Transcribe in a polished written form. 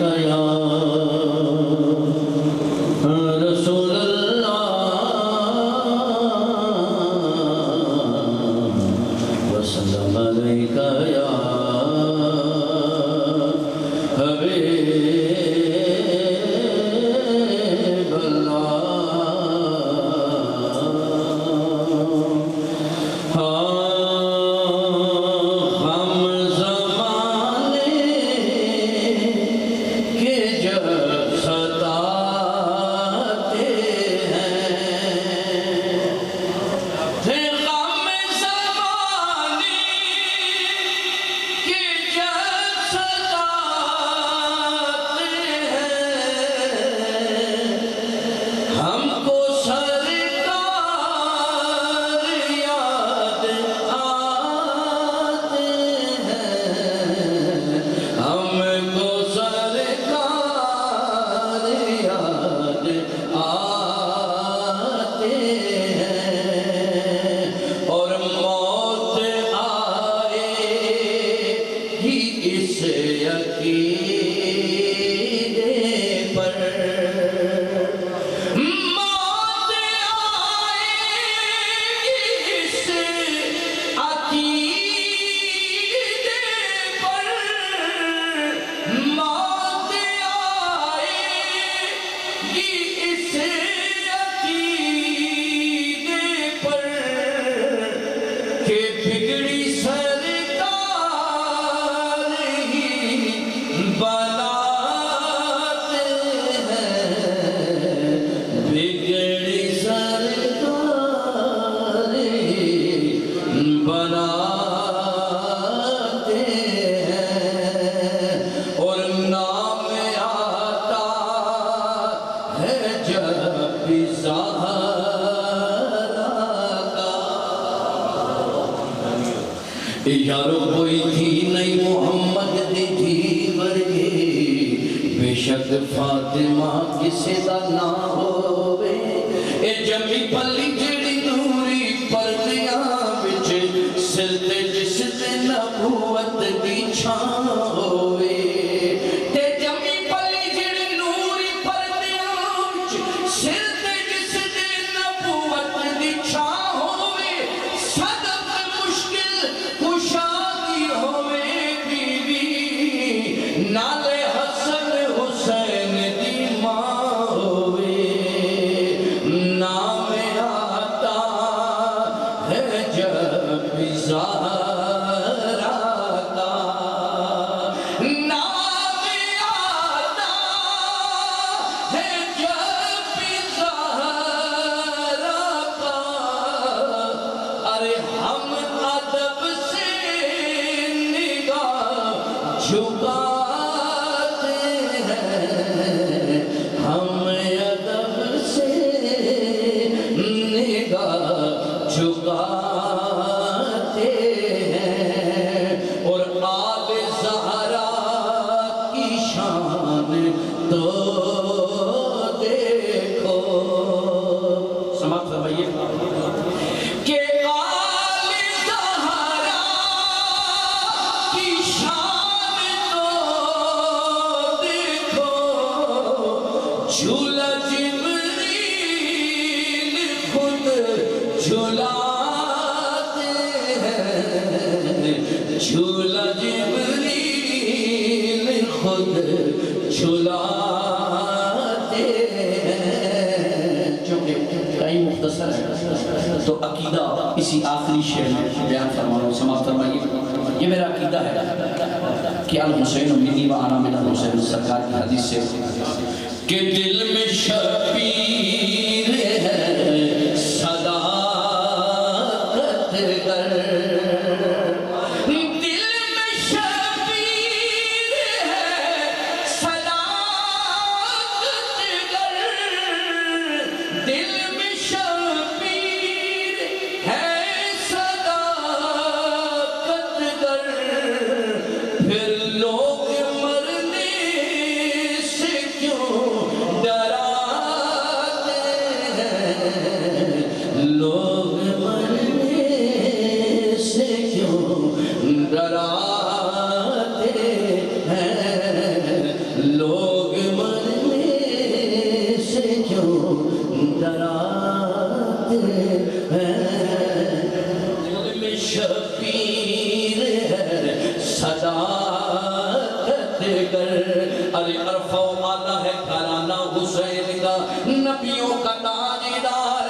یا رسول اللہ وسلم علیک یا حبیب اللہ یارو کوئی تھی نہیں محمد دی تھی ورگی بے شک فاطمہ کسے دا نہ ہوئے اے جمی پلی جڑی نوری پردیاں بچ سلتے جس دے نبوت دی چھان ہوئے تے جمی پلی جڑی نوری پردیاں بچ سلتے جس دے نبوت دی چھان نالے حسن حسین دی ماں ہوئے نام آتا ہے جب زہرا کا نام آتا ہے جب زہرا کا ارے ہم ادب سے نگاہ جھکا ہم ادب سے نگاہ جھکاتے ہیں اور آل زہرا کی شان تو دیکھو سماعت فرمائیے کہ آل زہرا کی شان تو دیکھو جھولا جبریل خود جھولاتے ہیں جھولا جبریل خود جھولاتے ہیں چونکہ ٹائم مختصر ہے تو عقیدہ اسی آخری شعر میں بیان فرمانا سماعت فرمائیے یہ میرا عقیدہ ہے کہ الحسین منی و انا من الحسین سرکار کی حدیث سے کہ دل میں شبیر ہے صداقت گر دل میں شبیر ہے صداقت گر دل میں شبیر ہے صداقت گر پھر لوگ مرنے سے کیوں ڈرا دے کر ارے عرفہ و آلہ ہے گھرانہ حسین کا نبیوں کا تاجدار